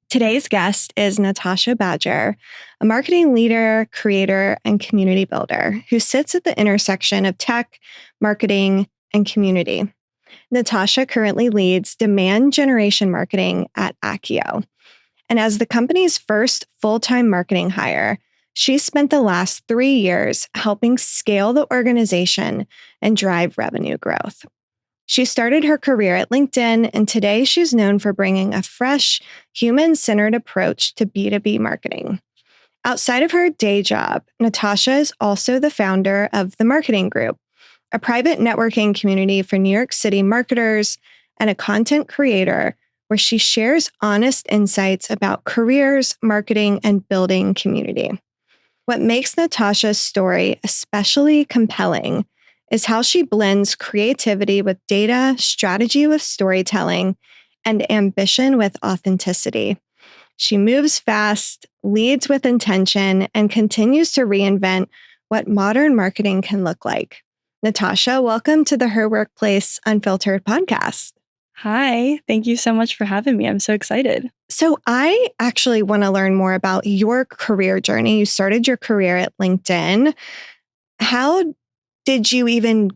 Today's guest is Natasha Badger, a marketing leader, creator, and community builder who sits at the intersection of tech, marketing, and community. Natasha currently leads demand generation marketing at Accio. And as the company's first full-time marketing hire, she spent the last 3 years helping scale the organization and drive revenue growth. She started her career at LinkedIn, and today she's known for bringing a fresh, human-centered approach to B2B marketing. Outside of her day job, Natasha is also the founder of the Marketing Groupe, a private networking community for New York City marketers, and a content creator where she shares honest insights about careers, marketing, and building community. What makes Natasha's story especially compelling is how she blends creativity with data, strategy with storytelling, and ambition with authenticity. She moves fast, leads with intention, and continues to reinvent what modern marketing can look like. Natasha, welcome to the Her Workplace Unfiltered podcast. Hi, thank you so much for having me. I'm so excited. So I actually want to learn more about your career journey. You started your career at LinkedIn. How did you even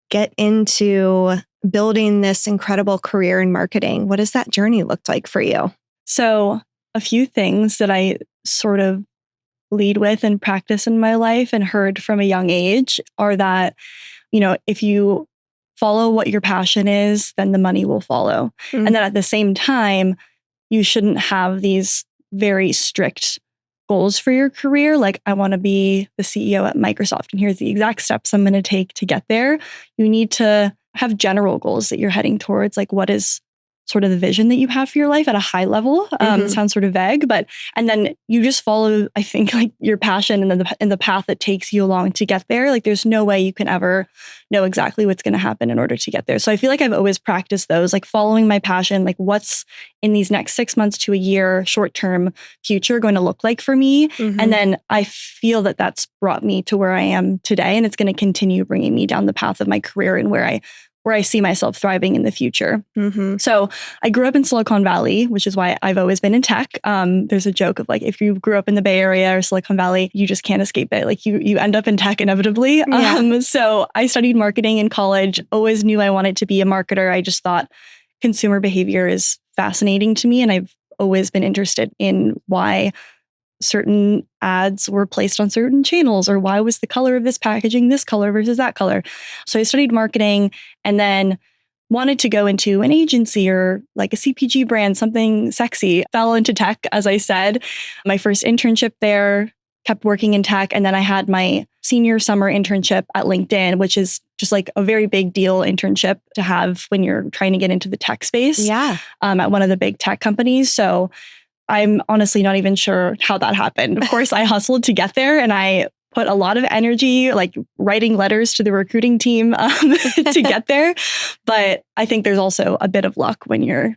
get into building this incredible career in marketing? What does that journey look like for you? So a few things that I sort of lead with and practice in my life and heard from a young age are that, if you follow what your passion is, then the money will follow. And then at the same time, you shouldn't have these very strict goals for your career. Like, I want to be the CEO at Microsoft, and here's the exact steps I'm going to take to get there. You need to have general goals that you're heading towards. Like, what is sort of the vision that you have for your life at a high level? It sounds sort of vague, and then you just follow, I think, like your passion and the path that takes you along to get there. Like, there's no way you can ever know exactly what's going to happen in order to get there. So I feel like I've always practiced those, like following my passion, like what's in these next 6 months to a year, short-term future going to look like for me. And then I feel that that's brought me to where I am today. And it's going to continue bringing me down the path of my career and where I see myself thriving in the future. So I grew up in Silicon Valley, which is why I've always been in tech. There's a joke of like, if you grew up in the Bay Area or Silicon Valley, you just can't escape it. Like you end up in tech inevitably. So I studied marketing in college, always knew I wanted to be a marketer. I just thought consumer behavior is fascinating to me. And I've always been interested in why certain ads were placed on certain channels, or why was the color of this packaging this color versus that color. So I studied marketing and then wanted to go into an agency or like a CPG brand, something sexy. Fell into tech, as I said. My first internship there, kept working in tech. And then I had my senior summer internship at LinkedIn, which is just like a very big deal internship to have when you're trying to get into the tech space. At one of the big tech companies. So I'm honestly not even sure how that happened. Of course, I hustled to get there, and I put a lot of energy, like writing letters to the recruiting team to get there. But I think there's also a bit of luck when you're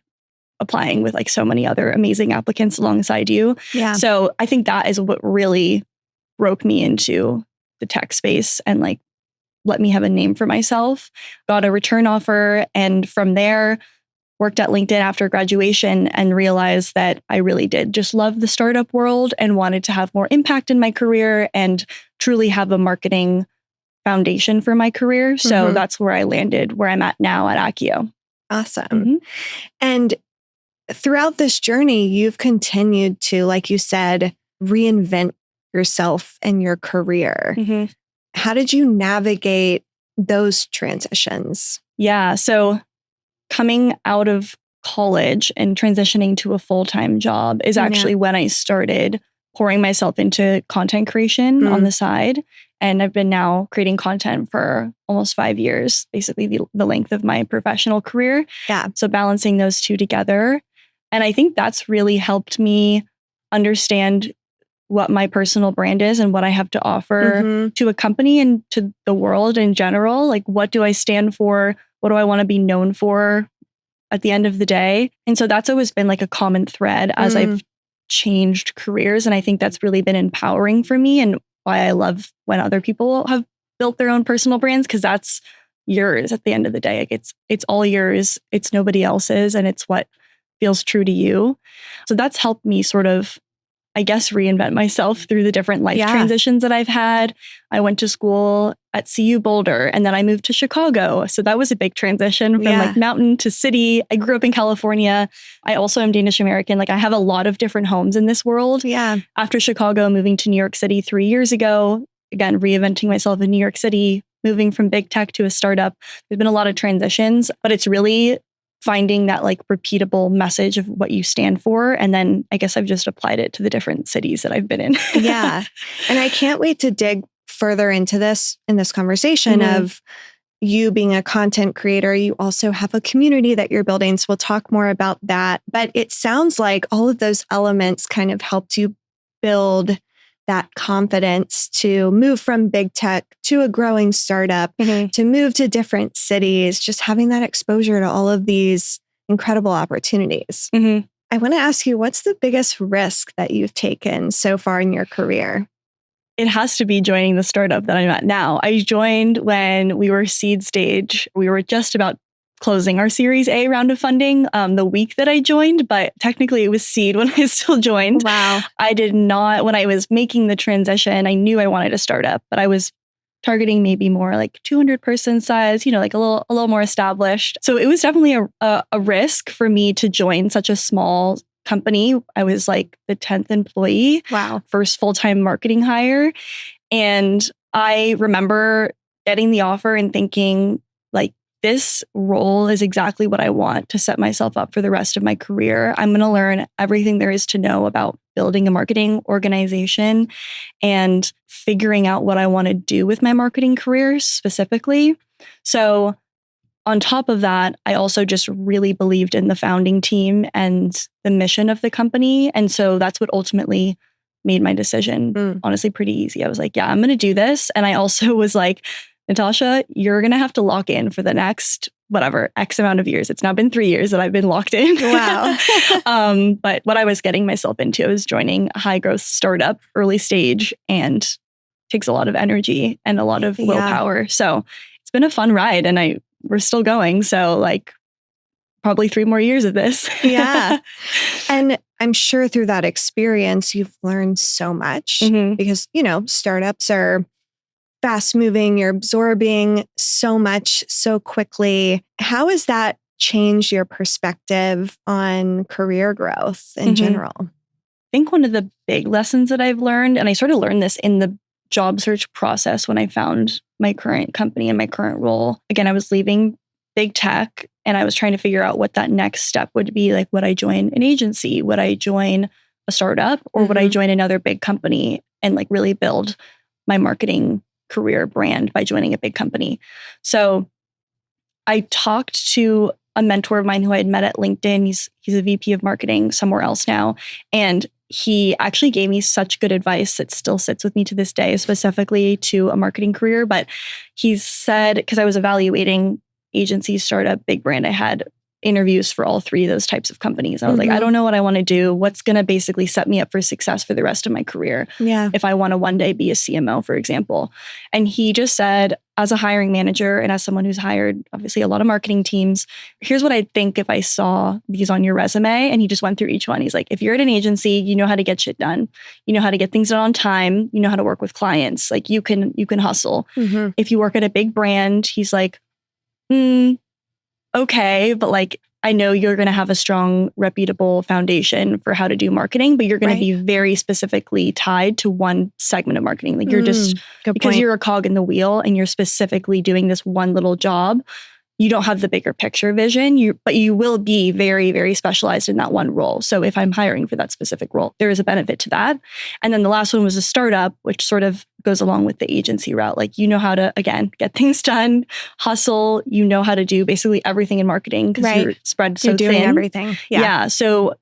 applying with like so many other amazing applicants alongside you. So I think that is what really broke me into the tech space and like let me have a name for myself. Got a return offer, and from there, worked at LinkedIn after graduation and realized that I really did just love the startup world and wanted to have more impact in my career and truly have a marketing foundation for my career. So that's where I landed, where I'm at now at Accio. Awesome. And throughout this journey, you've continued to, like you said, reinvent yourself and your career. How did you navigate those transitions? So coming out of college and transitioning to a full-time job is actually when I started pouring myself into content creation on the side. And I've been now creating content for almost 5 years, basically the length of my professional career. So balancing those two together. And I think that's really helped me understand what my personal brand is and what I have to offer to a company and to the world in general. Like, what do I stand for? What do I want to be known for at the end of the day? And so that's always been like a common thread as I've changed careers. And I think that's really been empowering for me and why I love when other people have built their own personal brands, because that's yours at the end of the day. Like it's all yours. It's nobody else's. And it's what feels true to you. So that's helped me sort of, I guess, reinvent myself through the different life transitions that I've had. I went to school at CU Boulder and then I moved to Chicago. So that was a big transition from like mountain to city. I grew up in California. I also am Danish American. Like I have a lot of different homes in this world. Yeah. After Chicago, moving to New York City 3 years ago, again, reinventing myself in New York City, moving from big tech to a startup. There's been a lot of transitions, but it's really finding that like repeatable message of what you stand for. And then I guess I've just applied it to the different cities that I've been in. Yeah. And I can't wait to dig further into this in this conversation of you being a content creator. You also have a community that you're building. So we'll talk more about that. But it sounds like all of those elements kind of helped you build that confidence to move from big tech to a growing startup, to move to different cities, just having that exposure to all of these incredible opportunities. I want to ask you, what's the biggest risk that you've taken so far in your career? It has to be joining the startup that I'm at now. I joined when we were seed stage. We were just about closing our Series A round of funding the week that I joined, but technically it was seed when I still joined. Wow. I did not, when I was making the transition, I knew I wanted a startup, but I was targeting maybe more like 200 person size, like a little more established. So it was definitely a risk for me to join such a small company. I was like the 10th employee. Wow. First full-time marketing hire. And I remember getting the offer and thinking like, this role is exactly what I want to set myself up for the rest of my career. I'm going to learn everything there is to know about building a marketing organization and figuring out what I want to do with my marketing career specifically. So on top of that, I also just really believed in the founding team and the mission of the company. And so that's what ultimately made my decision, honestly, pretty easy. I was like, yeah, I'm going to do this. And I also was like, Natasha, you're going to have to lock in for the next, X amount of years. It's now been 3 years that I've been locked in. Wow. But what I was getting myself into, I was joining a high growth startup, early stage, and takes a lot of energy and a lot of willpower. So it's been a fun ride and we're still going. So like probably 3 more years of this. Yeah. And I'm sure through that experience, you've learned so much because, startups are fast moving, you're absorbing so much so quickly. How has that changed your perspective on career growth in general? I think one of the big lessons that I've learned, and I sort of learned this in the job search process when I found my current company and my current role. Again, I was leaving big tech and I was trying to figure out what that next step would be. Like, would I join an agency? Would I join a startup? Or would I join another big company and like really build my marketing career brand by joining a big company? So I talked to a mentor of mine who I had met at LinkedIn. He's a VP of marketing somewhere else now. And he actually gave me such good advice that still sits with me to this day, specifically to a marketing career. But he said, because I was evaluating agency, startup, big brand, I had interviews for all 3 of those types of companies. I was like, I don't know what I want to do. What's going to basically set me up for success for the rest of my career? Yeah. If I want to one day be a CMO, for example. And he just said, as a hiring manager and as someone who's hired obviously a lot of marketing teams, here's what I'd think if I saw these on your resume. And he just went through each one. He's like, if you're at an agency, you know how to get shit done. You know how to get things done on time. You know how to work with clients. Like you can hustle. If you work at a big brand, he's like, okay, but like, I know you're going to have a strong, reputable foundation for how to do marketing, but you're going to be very specifically tied to one segment of marketing. Like you're just, because you're a cog in the wheel and you're specifically doing this one little job, you don't have the bigger picture vision, but you will be very, very specialized in that one role. So if I'm hiring for that specific role, there is a benefit to that. And then the last one was a startup, which sort of goes along with the agency route. Like, you know how to, again, get things done, hustle, you know how to do basically everything in marketing because you're spread so you're doing thin. Everything. Yeah. So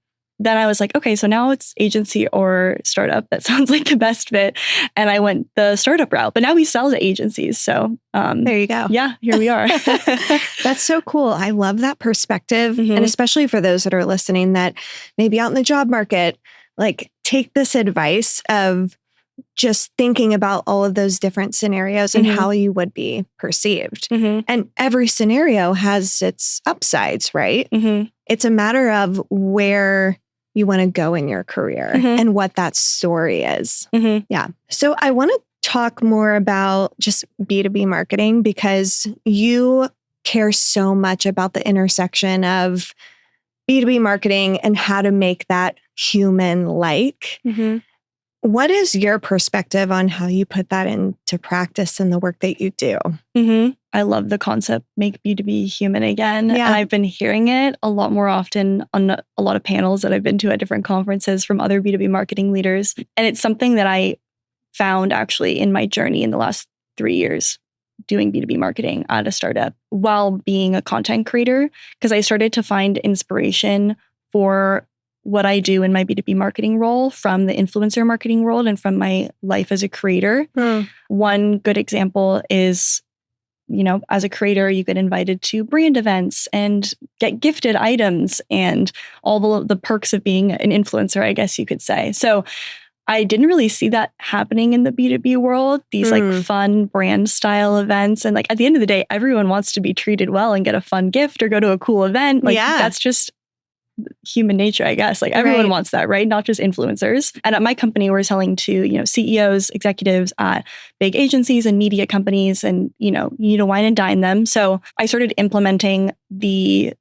then I was like, okay, so now it's agency or startup. That sounds like the best fit. And I went the startup route, but now we sell to agencies. So there you go. Yeah, here we are. That's so cool. I love that perspective. And especially for those that are listening that maybe out in the job market, like take this advice of just thinking about all of those different scenarios and how you would be perceived. And every scenario has its upsides, right? It's a matter of where you want to go in your career and what that story is. Yeah. So I want to talk more about just B2B marketing because you care so much about the intersection of B2B marketing and how to make that human-like. What is your perspective on how you put that into practice in the work that you do? I love the concept, make B2B human again. Yeah. And I've been hearing it a lot more often on a lot of panels that I've been to at different conferences from other B2B marketing leaders. And it's something that I found actually in my journey in the last 3 years doing B2B marketing at a startup while being a content creator, because I started to find inspiration for what I do in my B2B marketing role from the influencer marketing world and from my life as a creator. One good example is, as a creator, you get invited to brand events and get gifted items and all the perks of being an influencer, I guess you could say. So I didn't really see that happening in the B2B world, these like fun brand style events. And like at the end of the day, everyone wants to be treated well and get a fun gift or go to a cool event. Like that's just human nature, I guess. Like everyone wants that, right? Not just influencers. And at my company, we're selling to, CEOs, executives at big agencies and media companies, and, you need to wine and dine them. So I started implementing the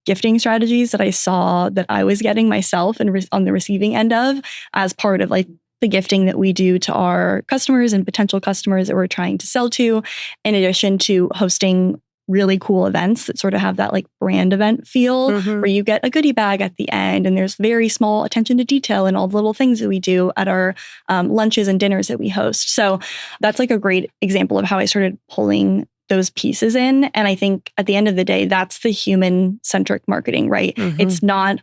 gifting strategies that I saw that I was getting myself and on the receiving end of as part of the gifting that we do to our customers and potential customers that we're trying to sell to, in addition to hosting really cool events that sort of have that brand event feel where you get a goodie bag at the end and there's very small attention to detail and all the little things that we do at our lunches and dinners that we host. So that's a great example of how I started pulling those pieces in. And I think at the end of the day, that's the human-centric marketing, right? It's not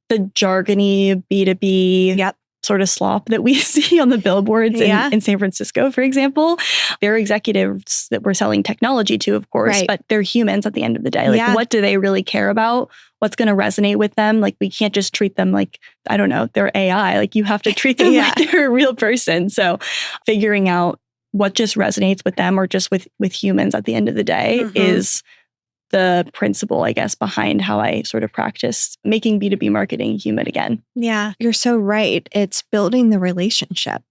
the jargony B2B sort of slop that we see on the billboards in San Francisco, for example. They're executives that we're selling technology to, of course, but they're humans at the end of the day. What do they really care about? What's going to resonate with them? We can't just treat them I don't know, they're AI. You have to treat them like they're a real person. So figuring out what just resonates with them or just with humans at the end of the day is the principle, I guess, behind how I sort of practice making B2B marketing human again. Yeah, you're so right. It's building the relationship,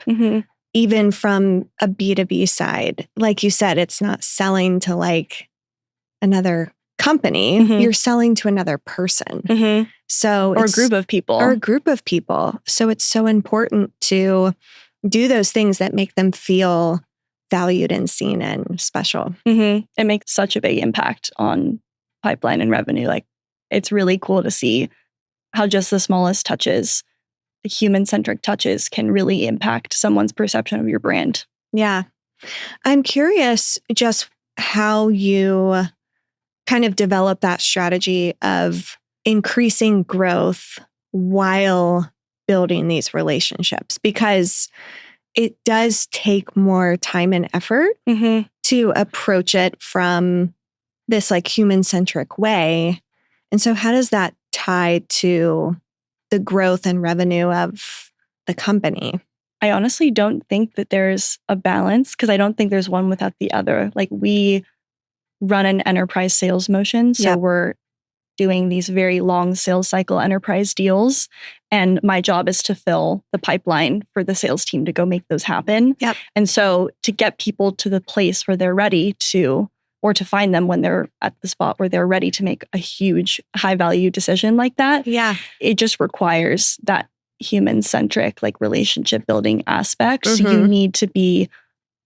even from a B2B side. Like you said, it's not selling to another company. You're selling to another person. So or a group of people. So it's so important to do those things that make them feel valued and seen and special. It makes such a big impact on pipeline and revenue. It's really cool to see how just the smallest touches, the human-centric touches, can really impact someone's perception of your brand. Yeah. I'm curious just how you kind of develop that strategy of increasing growth while building these relationships, because it does take more time and effort to approach it from this human-centric way. And so how does that tie to the growth and revenue of the company? I honestly don't think that there's a balance, because I don't think there's one without the other. We run an enterprise sales motion. So we're doing these very long sales cycle enterprise deals. And my job is to fill the pipeline for the sales team to go make those happen. And so to get people to the place where they're ready to, or to find them when they're at the spot where they're ready to make a huge high value decision like that, it just requires that human-centric relationship building aspect. So you need to be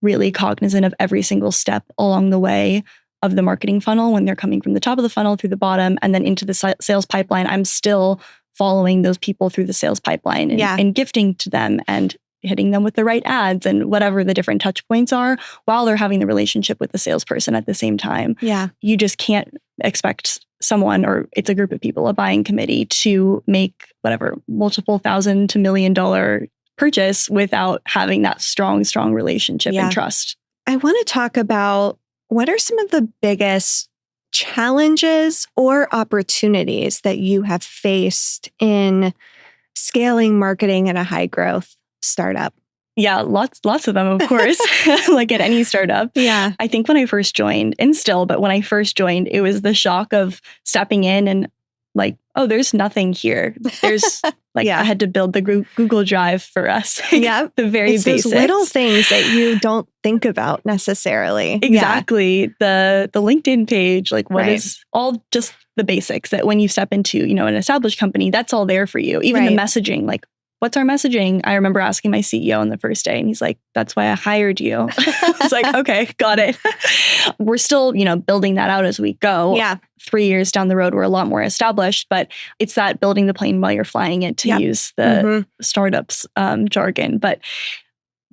really cognizant of every single step along the way of the marketing funnel when they're coming from the top of the funnel through the bottom and then into the sales pipeline. I'm still following those people through the sales pipeline and gifting to them and hitting them with the right ads and whatever the different touch points are while they're having the relationship with the salesperson at the same time. You just can't expect someone, or it's a group of people, a buying committee, to make whatever multiple $1,000 to $1 million purchase without having that strong relationship and trust. I want to talk about what are some of the biggest challenges or opportunities that you have faced in scaling marketing at a high growth startup? Yeah, lots of them, of course, like at any startup. I think when I first joined, and still, but when I first joined, it was the shock of stepping in and like, oh, there's nothing here. There's like, I had to build the Google Drive for us. Yeah. The very it's basics. those little things that you don't think about necessarily. Exactly. The LinkedIn page, like what is all just the basics that when you step into, an established company, that's all there for you. Even the messaging, like, what's our messaging? I remember asking my CEO on the first day and he's like, that's why I hired you. I was like, okay, got it. We're still, building that out as we go. Yeah. 3 years down the road, we're a lot more established, but it's that building the plane while you're flying it, to use the startups jargon, but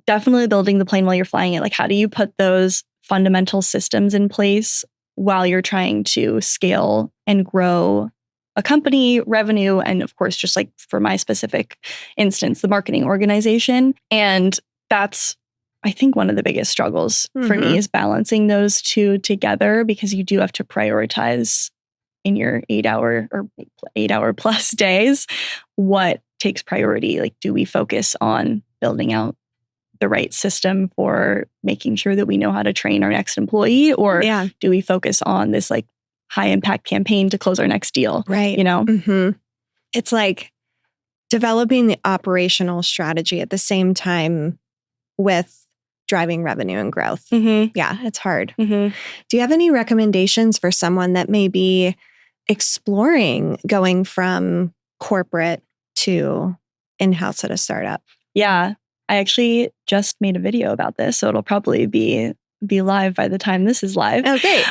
definitely building the plane while you're flying it. Like, how do you put those fundamental systems in place while you're trying to scale and grow a company, revenue, and of course, just like for my specific instance, the marketing organization. And that's, I think, one of the biggest struggles for me is balancing those two together, because you do have to prioritize in your 8 hour plus days what takes priority. Like, do we focus on building out the right system for making sure that we know how to train our next employee, or do we focus on this like high impact campaign to close our next deal? Right. It's like developing the operational strategy at the same time with driving revenue and growth. Yeah, it's hard. Do you have any recommendations for someone that may be exploring going from corporate to in-house at a startup? Yeah, I actually just made a video about this, so it'll probably be live by the time this is live. Oh, great.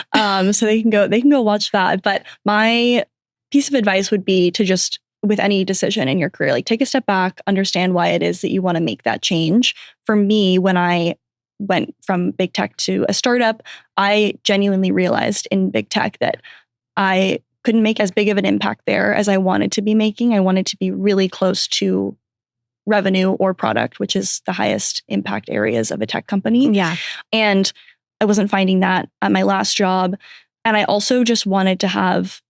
So they can go watch that. But my piece of advice would be to just, with any decision in your career, like, take a step back, understand why it is that you want to make that change. For me, when I went from big tech to a startup, I genuinely realized in big tech that I couldn't make as big of an impact there as I wanted to be making. I wanted to be really close to revenue or product, which is the highest impact areas of a tech company. Yeah. And I wasn't finding that at my last job. And I also just wanted to have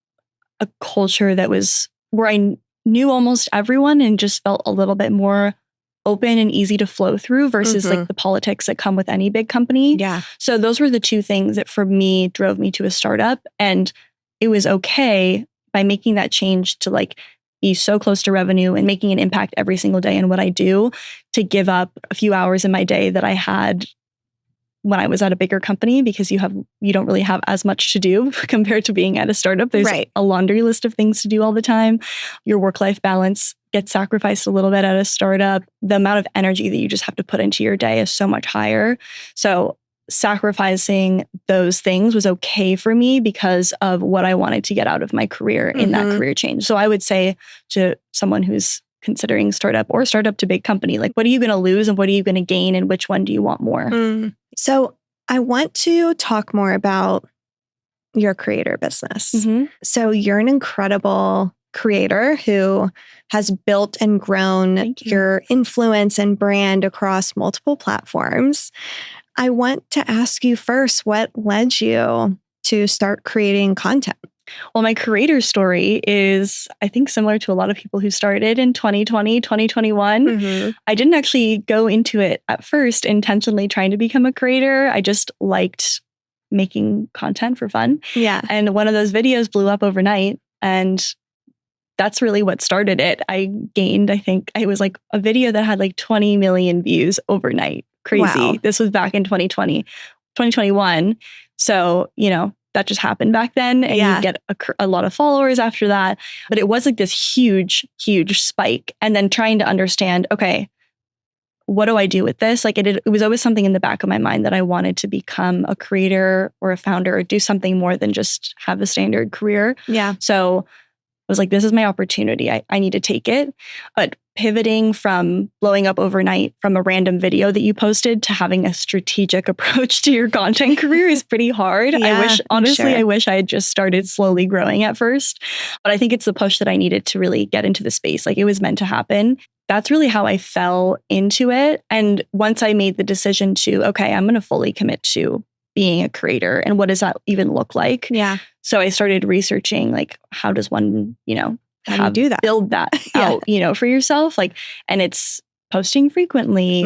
a culture that was where I knew almost everyone and just felt a little bit more open and easy to flow through versus like the politics that come with any big company. Yeah. So those were the two things that for me drove me to a startup. And it was okay by making that change to like be so close to revenue and making an impact every single day in what I do, to give up a few hours in my day that I had when I was at a bigger company, because you don't really have as much to do compared to being at a startup. There's a laundry list of things to do all the time. Your work-life balance gets sacrificed a little bit at a startup. The amount of energy that you just have to put into your day is so much higher. So sacrificing those things was okay for me because of what I wanted to get out of my career in that career change. So I would say to someone who's considering startup or startup to big company, like, what are you going to lose and what are you going to gain and which one do you want more? So I want to talk more about your creator business. So you're an incredible creator who has built and grown your influence and brand across multiple platforms. I want to ask you first, what led you to start creating content? Well, my creator story is, I think, similar to a lot of people who started in 2020, 2021. I didn't actually go into it at first intentionally trying to become a creator. I just liked making content for fun. Yeah. And one of those videos blew up overnight. And that's really what started it. I gained, I think it was like a video that had like 20 million views overnight. Crazy. Wow. This was back in 2021. So, that just happened back then. And you get a lot of followers after that. But it was like this huge, huge spike. And then trying to understand, okay, what do I do with this? Like it was always something in the back of my mind that I wanted to become a creator or a founder or do something more than just have a standard career. Yeah. So I was like, this is my opportunity. I need to take it. But pivoting from blowing up overnight from a random video that you posted to having a strategic approach to your content career is pretty hard. Yeah, I wish I had just started slowly growing at first. But I think it's the push that I needed to really get into the space. Like, it was meant to happen. That's really how I fell into it. And once I made the decision to, okay, I'm going to fully commit to being a creator, and what does that even look like? Yeah. So I started researching, like, how does one, how do you do that? build that out, for yourself. Like, and it's posting frequently,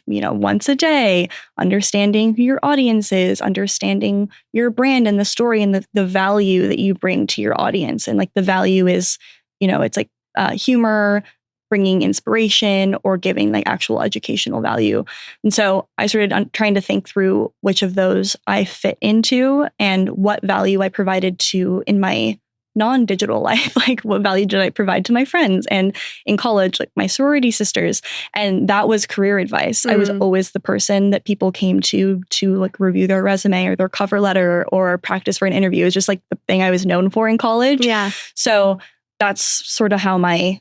once a day, understanding who your audience is, understanding your brand and the story and the value that you bring to your audience. And like the value is, it's like humor, bringing inspiration, or giving like actual educational value. And so I started trying to think through which of those I fit into and what value I provided to in my non-digital life. Like what value did I provide to my friends and in college, like my sorority sisters. And that was career advice. I was always the person that people came to like review their resume or their cover letter or practice for an interview. It was just like the thing I was known for in college. Yeah. So that's sort of how my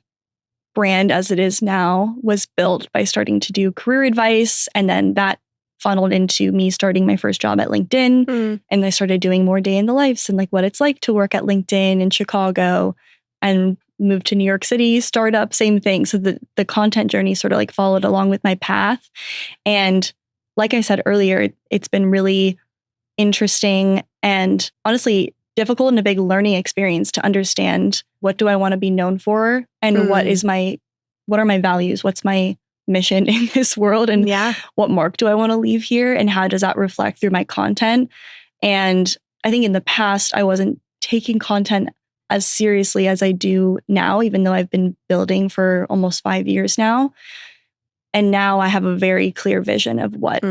brand as it is now was built, by starting to do career advice. And then that funneled into me starting my first job at LinkedIn. And I started doing more day in the lives and like what it's like to work at LinkedIn in Chicago, and moved to New York City, startup, same thing. So the content journey sort of like followed along with my path. And like I said earlier, it's been really interesting and honestly difficult and a big learning experience to understand, what do I want to be known for, and what are my values? What's my mission in this world, and what mark do I want to leave here, and how does that reflect through my content? And I think in the past, I wasn't taking content as seriously as I do now, even though I've been building for almost 5 years now. And now I have a very clear vision of what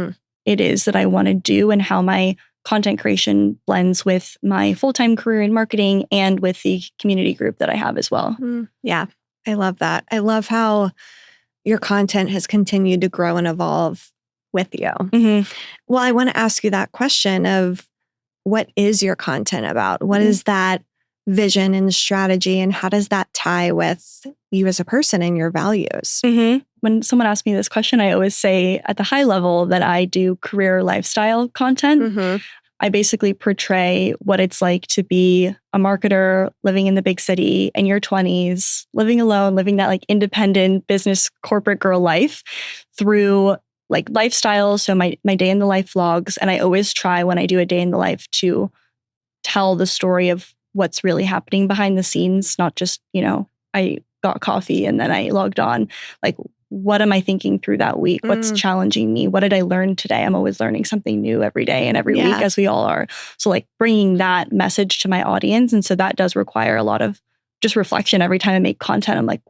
it is that I want to do and how my content creation blends with my full-time career in marketing and with the community group that I have as well. Yeah, I love that. I love how your content has continued to grow and evolve with you. Well, I want to ask you that question of, what is your content about? What is that vision and strategy, and how does that tie with you as a person and your values? When someone asks me this question, I always say at the high level that I do career lifestyle content. I basically portray what it's like to be a marketer living in the big city in your 20s, living alone, living that like independent business corporate girl life through like lifestyle. So my day in the life vlogs. And I always try when I do a day in the life to tell the story of what's really happening behind the scenes, not just, I got coffee and then I logged on. Like, what am I thinking through that week? What's challenging me? What did I learn today? I'm always learning something new every day and every week, as we all are. So like bringing that message to my audience. And so that does require a lot of just reflection every time I make content. I'm like,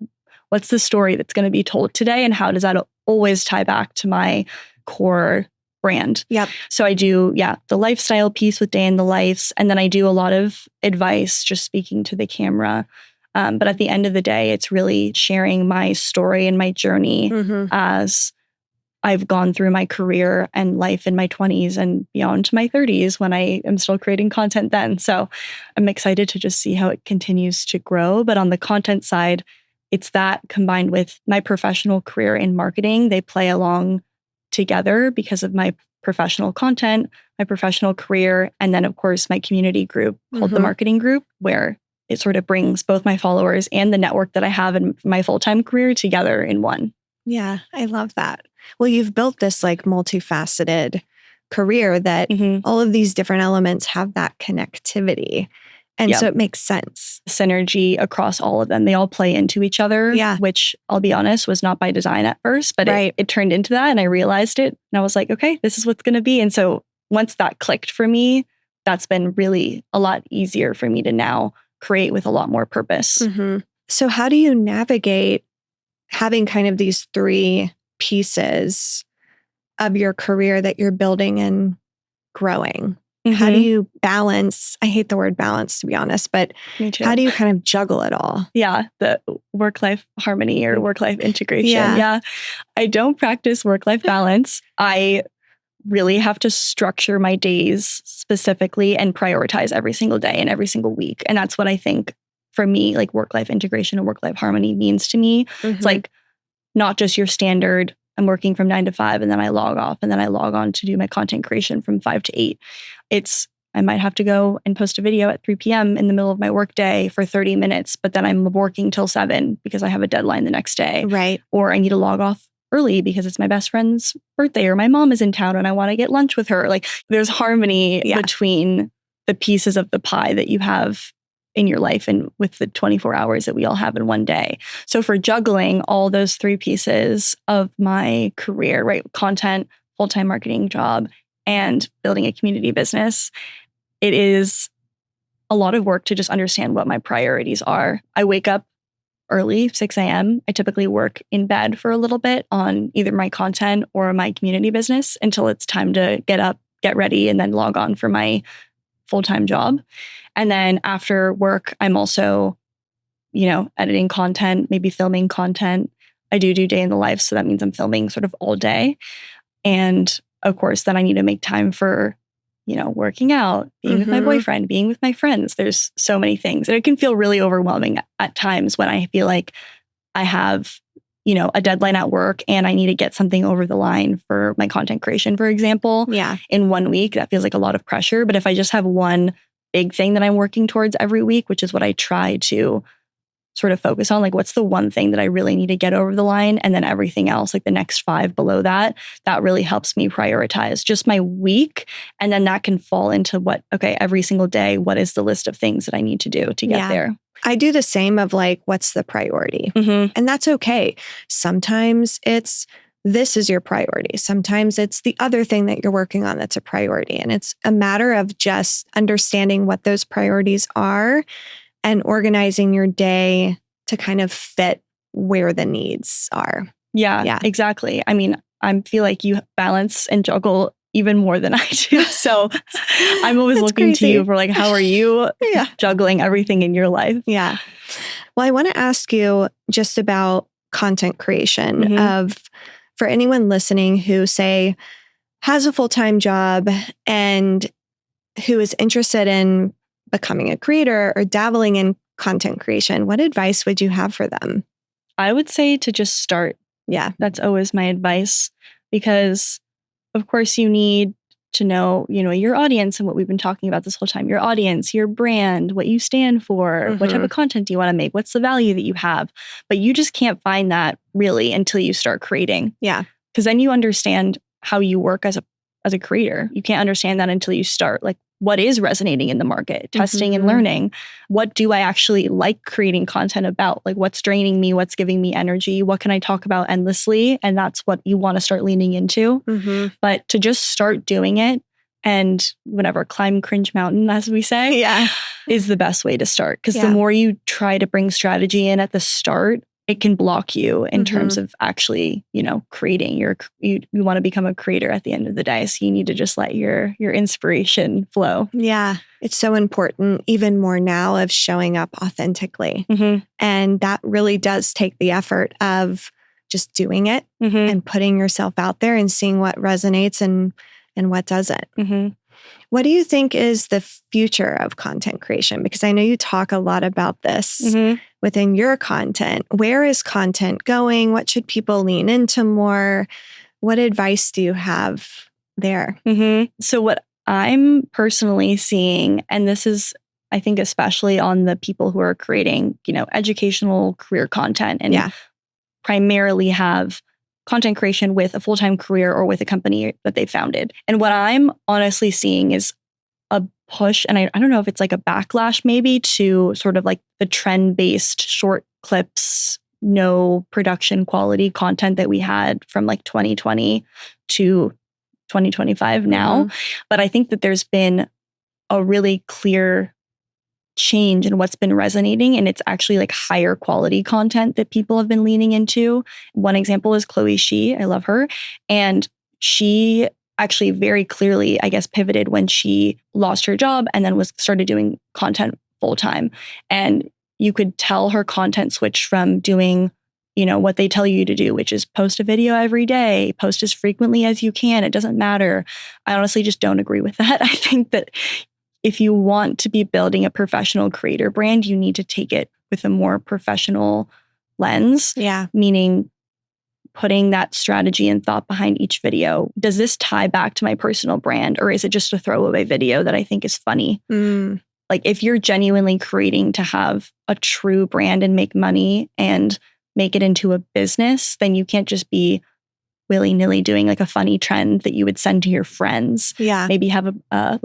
what's the story that's going to be told today? And how does that always tie back to my core brand? So I do, the lifestyle piece with day in the lives. And then I do a lot of advice, just speaking to the camera. But at the end of the day, it's really sharing my story and my journey as I've gone through my career and life in my 20s and beyond to my 30s when I am still creating content then. So I'm excited to just see how it continues to grow. But on the content side, it's that combined with my professional career in marketing. They play along together because of my professional content, my professional career, and then of course my community group called the Marketing Group, where it sort of brings both my followers and the network that I have in my full-time career together in one. Yeah, I love that. Well, you've built this like multifaceted career that all of these different elements have that connectivity. And so it makes sense. Synergy across all of them. They all play into each other, which I'll be honest was not by design at first, but it turned into that and I realized it. And I was like, okay, this is what's going to be. And so once that clicked for me, that's been really a lot easier for me to now create with a lot more purpose. So how do you navigate having kind of these three pieces of your career that you're building and growing? How do you balance? I hate the word balance, to be honest, but how do you kind of juggle it all? The work-life harmony or work-life integration. I don't practice work-life balance. I really have to structure my days specifically and prioritize every single day and every single week. And that's what I think for me, like work-life integration and work-life harmony means to me. It's like not just your standard, I'm working from 9 to 5 and then I log off and then I log on to do my content creation from 5 to 8. It's, I might have to go and post a video at 3 p.m. in the middle of my workday for 30 minutes, but then I'm working till 7 because I have a deadline the next day. Right. Or I need to log off early because it's my best friend's birthday or my mom is in town and I want to get lunch with her. Like there's harmony between the pieces of the pie that you have in your life and with the 24 hours that we all have in one day. So for juggling all those three pieces of my career, right? Content, full-time marketing job, and building a community business, it is a lot of work to just understand what my priorities are. I wake up early, 6 a.m. I typically work in bed for a little bit on either my content or my community business until it's time to get up, get ready, and then log on for my full-time job. And then after work, I'm also, editing content, maybe filming content. I do day in the life. So that means I'm filming sort of all day. And of course, then I need to make time for, working out, being with my boyfriend, being with my friends. There's so many things. And it can feel really overwhelming at times when I feel like I have, a deadline at work and I need to get something over the line for my content creation, for example. Yeah. In 1 week, that feels like a lot of pressure. But if I just have one big thing that I'm working towards every week, which is what I try to sort of focus on, like what's the one thing that I really need to get over the line? And then everything else, like the next 5 below that, that really helps me prioritize just my week. And then that can fall into every single day, what is the list of things that I need to do to get there? I do the same of like, what's the priority? And that's okay. Sometimes this is your priority. Sometimes it's the other thing that you're working on that's a priority. And it's a matter of just understanding what those priorities are and organizing your day to kind of fit where the needs are. Yeah, exactly. I mean, I feel like you balance and juggle even more than I do. So I'm always looking to you for like, how are you juggling everything in your life? Yeah. Well, I want to ask you just about content creation for anyone listening who say has a full-time job and who is interested in becoming a creator or dabbling in content creation. What advice would you have for them? I would say to just start. Yeah. That's always my advice, because of course you need to know, your audience and what we've been talking about this whole time, your audience, your brand, what you stand for, what type of content do you want to make? What's the value that you have? But you just can't find that really until you start creating. Yeah. Because then you understand how you work as a creator. You can't understand that until you start. Like, what is resonating in the market, testing and learning. What do I actually like creating content about? Like, what's draining me? What's giving me energy? What can I talk about endlessly? And that's what you want to start leaning into. But to just start doing it and climb cringe mountain, as we say, is the best way to start. Because the more you try to bring strategy in at the start, it can block you in terms of actually, creating you want to become a creator at the end of the day. So you need to just let your inspiration flow. Yeah. It's so important, even more now, of showing up authentically. And that really does take the effort of just doing it and putting yourself out there and seeing what resonates and what doesn't. What do you think is the future of content creation? Because I know you talk a lot about this within your content. Where is content going? What should people lean into more? What advice do you have there? So what I'm personally seeing, and this is, I think, especially on the people who are creating, educational career content and primarily have content creation with a full-time career or with a company that they founded. And what I'm honestly seeing is a push, and I don't know if it's like a backlash maybe, to sort of like the trend-based short clips, no production quality content that we had from like 2020 to 2025 now. But I think that there's been a really clear change in what's been resonating, and it's actually like higher quality content that people have been leaning into. One example is Chloe Shih. I love her. And she actually very clearly, I guess, pivoted when she lost her job and then started doing content full time. And you could tell her content switched from doing, what they tell you to do, which is post a video every day, post as frequently as you can. It doesn't matter. I honestly just don't agree with that. I think that if you want to be building a professional creator brand, you need to take it with a more professional lens. Yeah. Meaning putting that strategy and thought behind each video. Does this tie back to my personal brand, or is it just a throwaway video that I think is funny? Like, if you're genuinely creating to have a true brand and make money and make it into a business, then you can't just be willy-nilly doing like a funny trend that you would send to your friends. Yeah. Maybe have a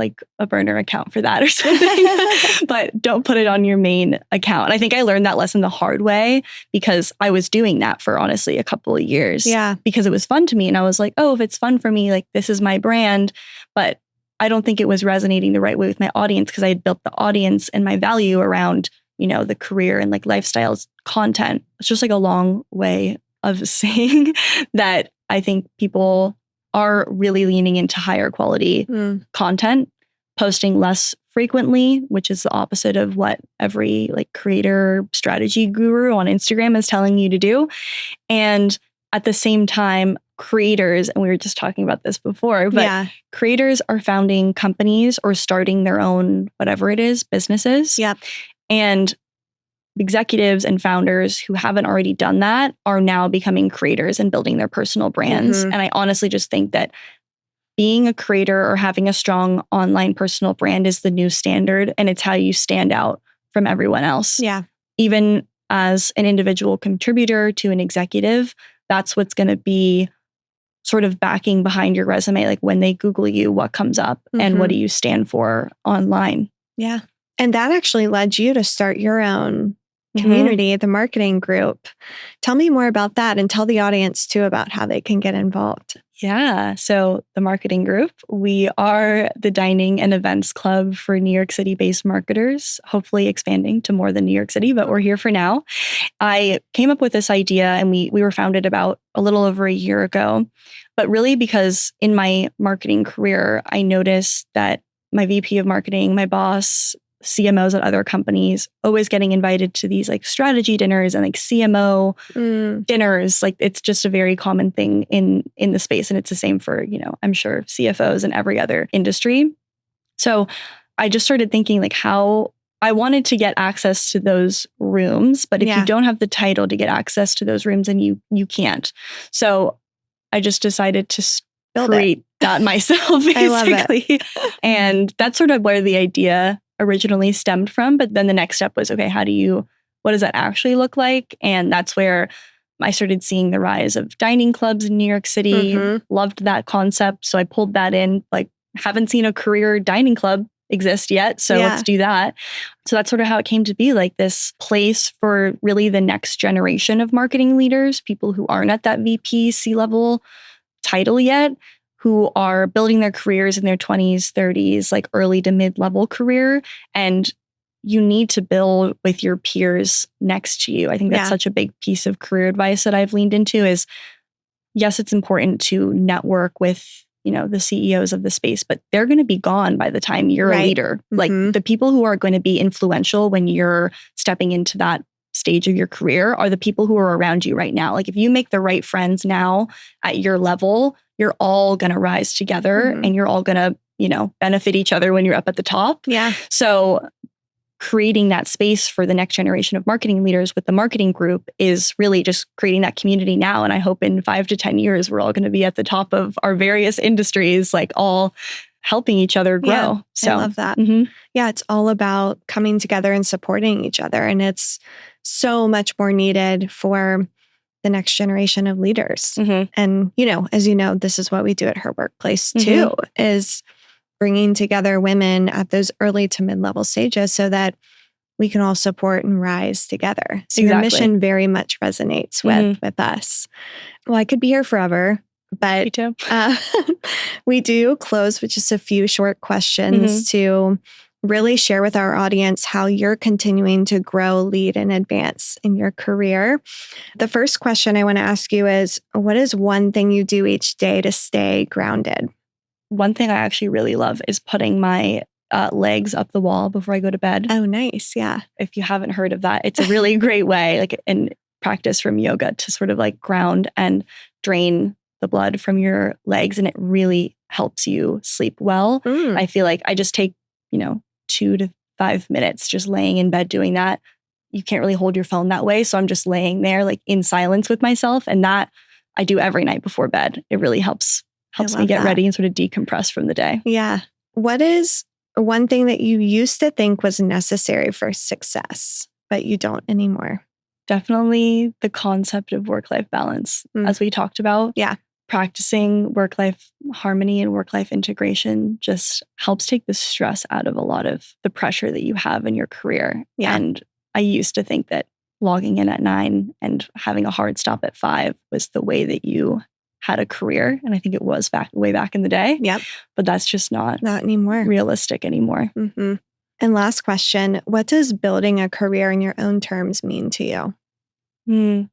burner account for that or something, but don't put it on your main account. And I think I learned that lesson the hard way because I was doing that for honestly a couple of years. Yeah. Because it was fun to me. And I was like, oh, if it's fun for me, like this is my brand. But I don't think it was resonating the right way with my audience because I had built the audience and my value around, the career and like lifestyles content. It's just like a long way of saying that I think people are really leaning into higher quality content, posting less frequently, which is the opposite of what every like creator strategy guru on Instagram is telling you to do. And at the same time, creators, and we were just talking about this before, but creators are founding companies or starting their own, whatever it is, businesses. Yep. And executives and founders who haven't already done that are now becoming creators and building their personal brands. And I honestly just think that being a creator or having a strong online personal brand is the new standard. And it's how you stand out from everyone else. Yeah. Even as an individual contributor to an executive, that's what's going to be sort of backing behind your resume. Like when they Google you, what comes up and what do you stand for online? Yeah. And that actually led you to start your own community, the marketing group. Tell me more about that and tell the audience too about how they can get involved. Yeah. So the marketing group, we are the dining and events club for New York City-based marketers, hopefully expanding to more than New York City, but we're here for now. I came up with this idea and we were founded about a little over a year ago, but really because in my marketing career, I noticed that my VP of marketing, my boss, CMOs at other companies, always getting invited to these like strategy dinners and like CMO dinners. Like it's just a very common thing in the space. And it's the same for, I'm sure CFOs and every other industry. So I just started thinking like how I wanted to get access to those rooms, but if you don't have the title to get access to those rooms, then you can't. So I just decided to create that myself, basically. I love it. And that's sort of where the idea originally stemmed from. But then the next step was, okay, what does that actually look like? And that's where I started seeing the rise of dining clubs in New York City. Loved that concept. So I pulled that in, like haven't seen a career dining club exist yet. So let's do that. So that's sort of how it came to be, like this place for really the next generation of marketing leaders, people who aren't at that VP C-level title yet, who are building their careers in their 20s, 30s, like early to mid-level career. And you need to build with your peers next to you. I think that's such a big piece of career advice that I've leaned into is, yes, it's important to network with, the CEOs of the space, but they're going to be gone by the time you're a leader. Like the people who are going to be influential when you're stepping into that stage of your career are the people who are around you right now. Like if you make the right friends now at your level, you're all going to rise together and you're all going to, benefit each other when you're up at the top. Yeah. So creating that space for the next generation of marketing leaders with the marketing group is really just creating that community now. And I hope in 5 to 10 years, we're all going to be at the top of our various industries, like all helping each other grow. Yeah, So I love that. Yeah, it's all about coming together and supporting each other. And it's so much more needed for the next generation of leaders. And, as you know, this is what we do at her workplace too, is bringing together women at those early to mid-level stages so that we can all support and rise together. So your mission very much resonates with us. Well, I could be here forever, but Me too. We do close with just a few short questions to really share with our audience how you're continuing to grow, lead, and advance in your career. The first question I want to ask you is, what is one thing you do each day to stay grounded? One thing I actually really love is putting my legs up the wall before I go to bed. Oh, nice. Yeah. If you haven't heard of that, it's a really great way, like in practice from yoga, to sort of like ground and drain the blood from your legs. And it really helps you sleep well. I feel like I just take, 2 to 5 minutes just laying in bed doing that. You can't really hold your phone that way. So I'm just laying there like in silence with myself. And that I do every night before bed. It really helps me get ready and sort of decompress from the day. Yeah. What is one thing that you used to think was necessary for success, but you don't anymore? Definitely the concept of work-life balance, as we talked about. Yeah. practicing work-life harmony and work-life integration just helps take the stress out of a lot of the pressure that you have in your career. Yeah. And I used to think that logging in at 9 and having a hard stop at 5 was the way that you had a career. And I think it was way back in the day. Yep. But that's just not anymore. Realistic anymore. Mm-hmm. And last question, what does building a career in your own terms mean to you? I'm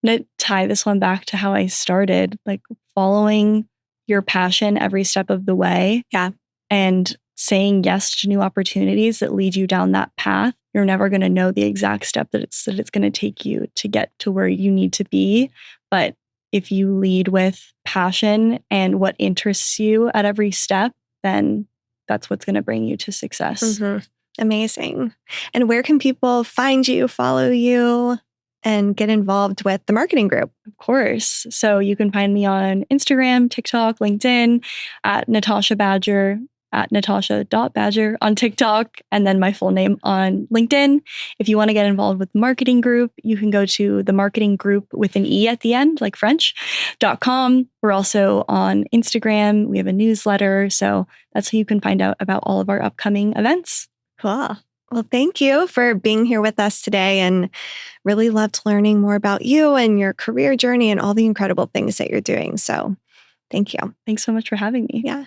going to tie this one back to how I started, like following your passion every step of the way. Yeah. And saying yes to new opportunities that lead you down that path. You're never going to know the exact step that it's going to take you to get to where you need to be. But if you lead with passion and what interests you at every step, then that's what's going to bring you to success. Mm-hmm. Amazing. And where can people find you, follow you, and get involved with the marketing group? Of course. So you can find me on Instagram, TikTok, LinkedIn at Natasha Badger, at natasha.badger on TikTok, and then my full name on LinkedIn. If you want to get involved with the marketing group, you can go to the marketing group with an E at the end, like French.com. We're also on Instagram. We have a newsletter. So that's how you can find out about all of our upcoming events. Cool. Well, thank you for being here with us today, and really loved learning more about you and your career journey and all the incredible things that you're doing. So thank you. Thanks so much for having me. Yeah.